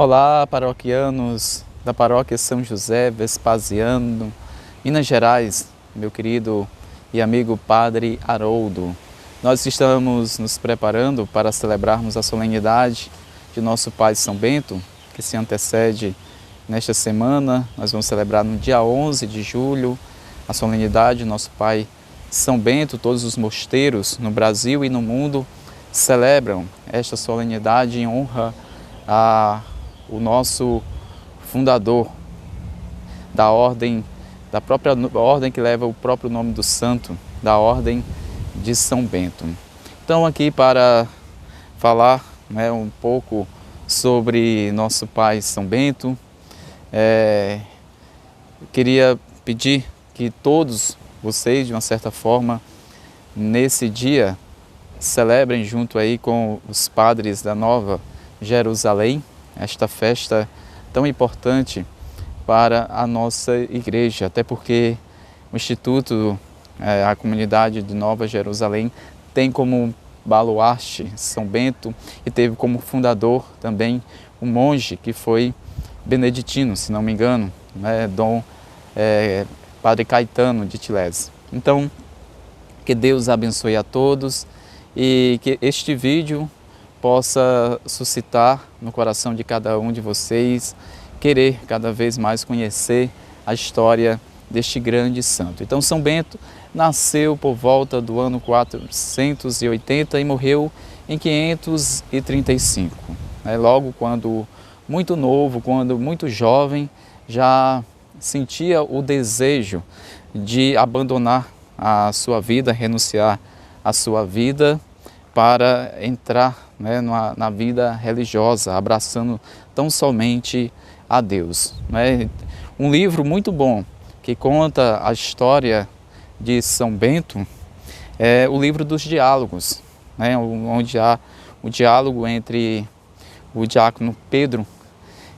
Olá, paroquianos da Paróquia São José Vespasiano, Minas Gerais, meu querido e amigo Padre Haroldo. Nós estamos nos preparando para celebrarmos a solenidade de nosso Pai São Bento, que se antecede nesta semana. Nós vamos celebrar no dia 11 de julho a solenidade de nosso Pai São Bento. Todos os mosteiros no Brasil e no mundo celebram esta solenidade em honra o nosso fundador da ordem, da própria ordem que leva o próprio nome do santo, da ordem de São Bento. Então, aqui para falar um pouco sobre nosso pai São Bento, queria pedir que todos vocês, de uma certa forma, nesse dia, celebrem junto aí com os padres da Nova Jerusalém, esta festa tão importante para a nossa igreja, até porque o Instituto, a comunidade de Nova Jerusalém, tem como baluarte São Bento e teve como fundador também um monge que foi beneditino, se não me engano, Dom Padre Caetano de Tilés. Então, que Deus abençoe a todos e que este vídeo possa suscitar no coração de cada um de vocês querer cada vez mais conhecer a história deste grande santo. Então, São Bento nasceu por volta do ano 480 e morreu em 535. Logo quando muito novo, quando muito jovem, já sentia o desejo de abandonar a sua vida, renunciar à sua vida para entrar na vida religiosa, abraçando tão somente a Deus. Um livro muito bom que conta a história de São Bento é o livro dos diálogos, onde há o diálogo entre o diácono Pedro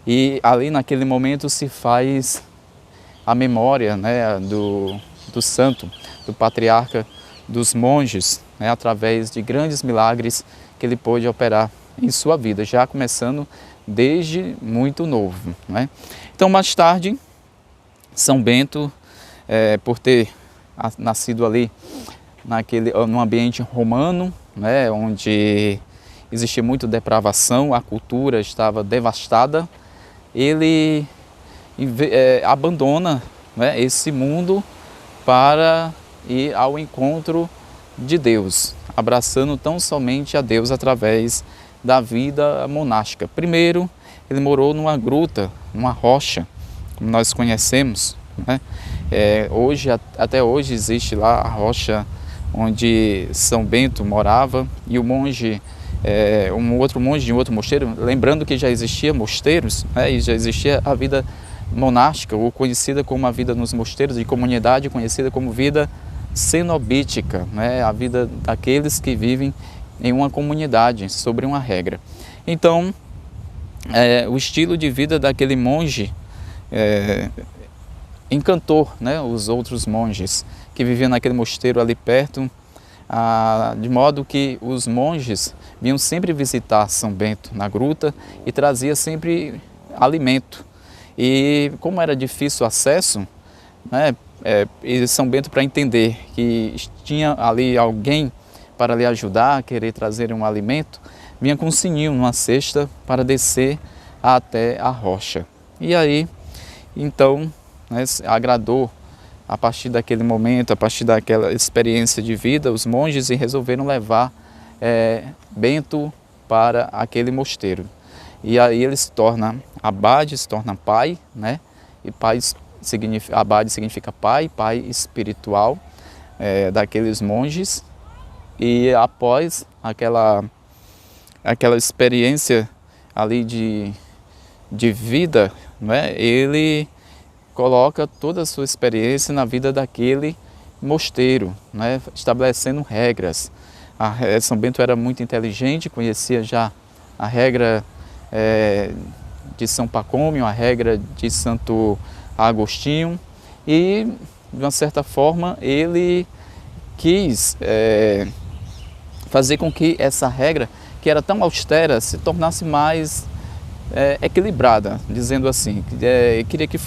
e ali naquele momento se faz a memória do santo, do patriarca dos monges, através de grandes milagres que ele pôde operar em sua vida, já começando desde muito novo. Então, mais tarde, São Bento, por ter nascido ali num ambiente romano, onde existia muita depravação, a cultura estava devastada, ele abandona esse mundo para ir ao encontro de Deus, abraçando tão somente a Deus através da vida monástica. Primeiro, ele morou numa gruta, numa rocha, como nós conhecemos. Até hoje existe lá a rocha onde São Bento morava, e o monge, um outro monge de um outro mosteiro, lembrando que já existia mosteiros, e já existia a vida monástica, ou conhecida como a vida nos mosteiros, e comunidade conhecida como vida cenobítica, a vida daqueles que vivem em uma comunidade, sobre uma regra. Então, o estilo de vida daquele monge encantou os outros monges que viviam naquele mosteiro ali perto, de modo que os monges vinham sempre visitar São Bento na gruta e trazia sempre alimento. E como era difícil o acesso, e São Bento, para entender que tinha ali alguém para lhe ajudar a querer trazer um alimento, vinha com um sininho, uma cesta, para descer até a rocha. E aí, então, agradou, a partir daquele momento, a partir daquela experiência de vida, os monges, e resolveram levar Bento para aquele mosteiro. E aí ele se torna abade, se torna pai, e pai abade significa pai espiritual daqueles monges. E após aquela experiência ali de vida, ele coloca toda a sua experiência na vida daquele mosteiro, estabelecendo regras. São Bento era muito inteligente, conhecia já a regra de São Pacômio, a regra de Santo Agostinho, e de uma certa forma ele quis fazer com que essa regra, que era tão austera, se tornasse mais equilibrada, dizendo assim, queria que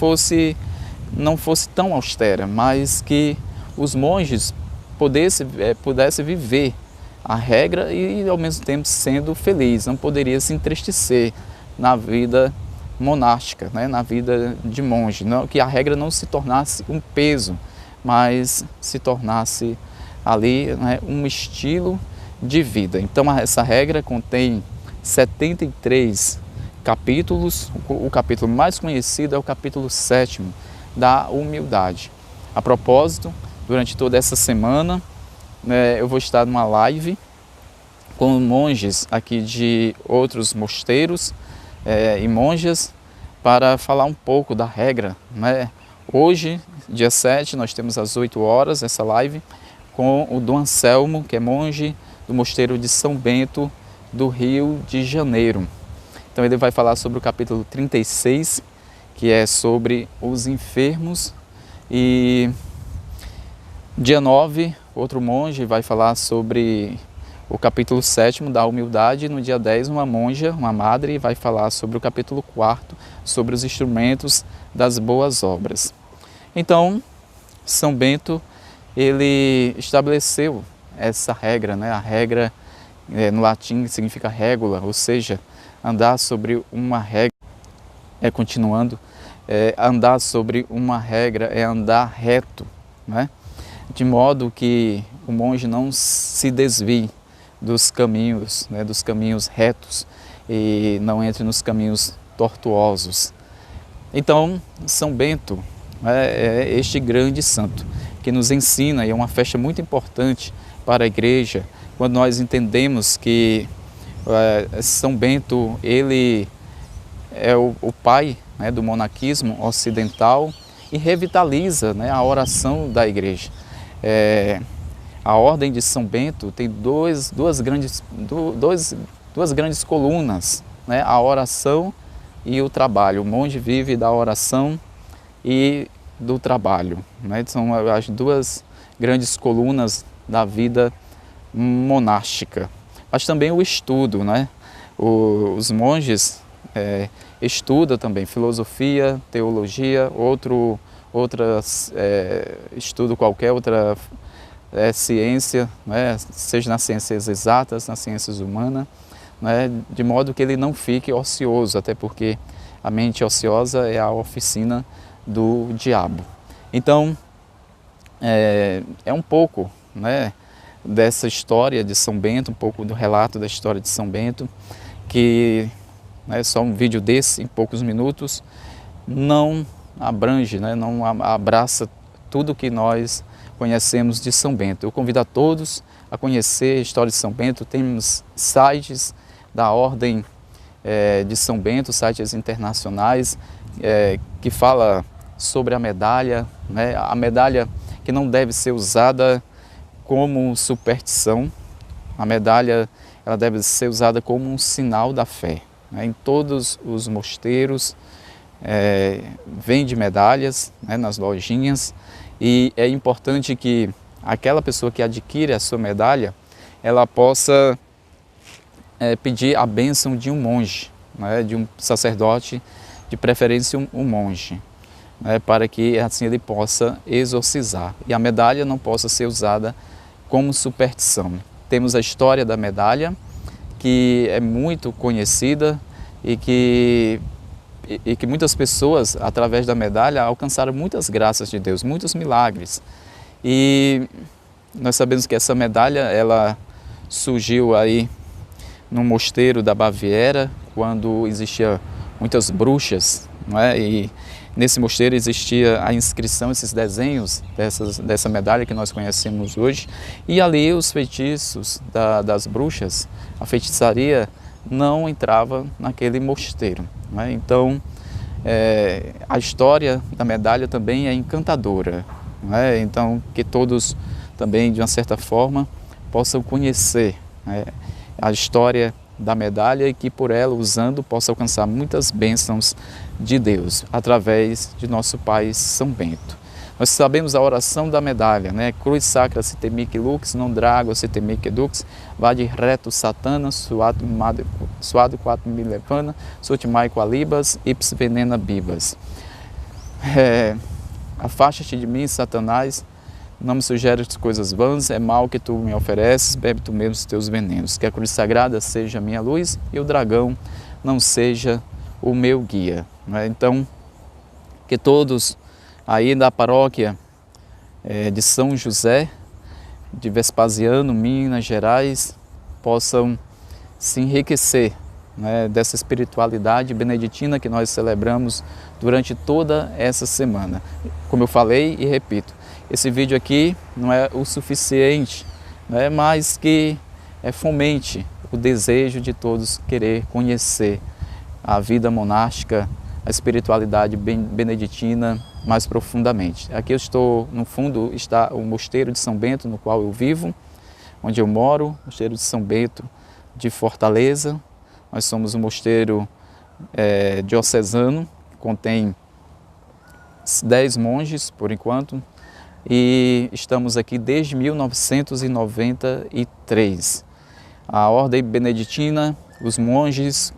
não fosse tão austera, mas que os monges pudessem viver a regra e ao mesmo tempo sendo feliz, não poderia se entristecer na vida monástica, né, na vida de monge, não, que a regra não se tornasse um peso, mas se tornasse ali, né, um estilo de vida. Então essa regra contém 73 capítulos, o capítulo mais conhecido é o capítulo 7º, da humildade. A propósito, durante toda essa semana, eu vou estar numa live com monges aqui de outros mosteiros e monjas para falar um pouco da regra, né? Hoje, dia 7, nós temos às 8 horas essa live com o Dom Anselmo, que é monge do mosteiro de São Bento, do Rio de Janeiro. Então ele vai falar sobre o capítulo 36, que é sobre os enfermos, e dia 9, outro monge vai falar sobre o capítulo 7º da humildade, e no dia 10 uma monja, uma madre, vai falar sobre o capítulo 4º, sobre os instrumentos das boas obras. Então, São Bento, ele estabeleceu essa regra, né? A regra no latim significa régula, ou seja, andar sobre uma regra, continuando, andar sobre uma regra é andar reto, né? De modo que o monge não se desvie dos caminhos, né, dos caminhos retos e não entre nos caminhos tortuosos. Então, São Bento é este grande santo que nos ensina, e é uma festa muito importante para a igreja, quando nós entendemos que São Bento, ele é o pai, né, do monaquismo ocidental e revitaliza, né, a oração da igreja. A ordem de São Bento tem duas grandes colunas, né, a oração e o trabalho. O monge vive da oração e do trabalho, né? São as duas grandes colunas da vida monástica. Mas também o estudo, né? Os monges estudam também filosofia, teologia, estudo qualquer outra ciência, né? Seja nas ciências exatas, nas ciências humanas, né? De modo que ele não fique ocioso, até porque a mente ociosa é a oficina do diabo. Então, é um pouco, né, dessa história de São Bento, um pouco do relato da história de São Bento, que só um vídeo desse, em poucos minutos, não abrange, né, não abraça tudo que nós conhecemos de São Bento. Eu convido a todos a conhecer a história de São Bento. Temos sites da Ordem de São Bento, sites internacionais, que fala sobre a medalha, né? A medalha que não deve ser usada como superstição. A medalha, ela deve ser usada como um sinal da fé, né? Em todos os mosteiros vende medalhas, né, nas lojinhas, e é importante que aquela pessoa que adquire a sua medalha, ela possa pedir a bênção de um monge, né, de um sacerdote, de preferência um monge, né, para que assim ele possa exorcizar. E a medalha não possa ser usada como superstição. Temos a história da medalha, que é muito conhecida e que muitas pessoas, através da medalha, alcançaram muitas graças de Deus, muitos milagres. E nós sabemos que essa medalha, ela surgiu aí no mosteiro da Baviera, quando existia muitas bruxas, não é? E nesse mosteiro existia a inscrição, esses desenhos dessa medalha que nós conhecemos hoje, e ali os feitiços das bruxas, a feitiçaria não entrava naquele mosteiro, né? Então, a história da medalha também é encantadora, né? Então, que todos também, de uma certa forma, possam conhecer, né, a história da medalha, e que por ela, usando, possa alcançar muitas bênçãos de Deus, através de nosso Pai São Bento. Nós sabemos a oração da medalha, né? Cruz sacra se temique lux, non drago se temique dux, vade reto satana, suado quatro milevana, sotimai qualibas, ips venena bibas. Afasta-te de mim, Satanás, não me sugeres coisas vãs, é mal que tu me ofereces, bebe tu mesmo os teus venenos. Que a cruz sagrada seja a minha luz e o dragão não seja o meu guia. Então, que todos aí da paróquia de São José, de Vespasiano, Minas Gerais, possam se enriquecer, né, dessa espiritualidade beneditina que nós celebramos durante toda essa semana. Como eu falei e repito, esse vídeo aqui não é o suficiente, né, mas que fomente o desejo de todos querer conhecer a vida monástica, a espiritualidade beneditina mais profundamente. Aqui eu estou, no fundo, está o Mosteiro de São Bento, no qual eu vivo, onde eu moro, Mosteiro de São Bento de Fortaleza. Nós somos um mosteiro diocesano, contém 10 monges por enquanto, e estamos aqui desde 1993. A ordem beneditina, os monges,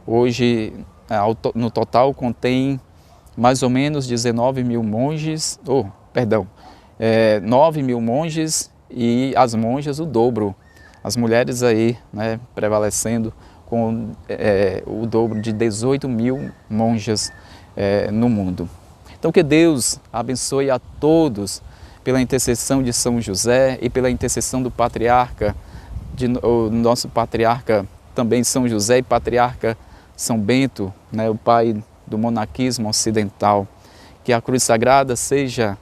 hoje no total contém mais ou menos 19 mil monges, 9 mil monges e as monjas o dobro. As mulheres aí, né, prevalecendo com o dobro de 18 mil monjas no mundo. Então que Deus abençoe a todos pela intercessão de São José e pela intercessão do patriarca, o nosso patriarca também São José e patriarca São Bento, né, o pai do monaquismo ocidental. Que a cruz sagrada seja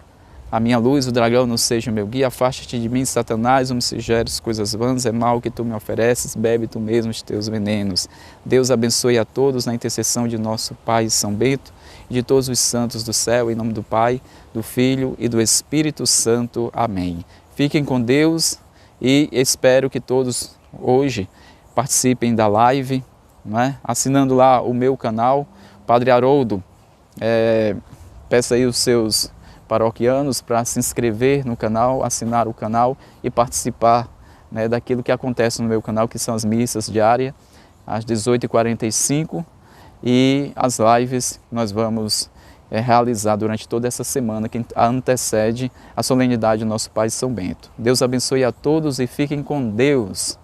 a minha luz, o dragão não seja o meu guia. Afasta-te de mim, Satanás, não me sugeres coisas vãs, é mal que tu me ofereces, bebe tu mesmo os teus venenos. Deus abençoe a todos na intercessão de nosso Pai São Bento e de todos os santos do céu, em nome do Pai, do Filho e do Espírito Santo. Amém. Fiquem com Deus e espero que todos hoje participem da live, né? Assinando lá o meu canal, Padre Haroldo, peça aí os seus paroquianos para se inscrever no canal, assinar o canal e participar, né, daquilo que acontece no meu canal, que são as missas diárias, às 18h45 e as lives que nós vamos realizar durante toda essa semana, que antecede a solenidade do nosso Pai São Bento. Deus abençoe a todos e fiquem com Deus.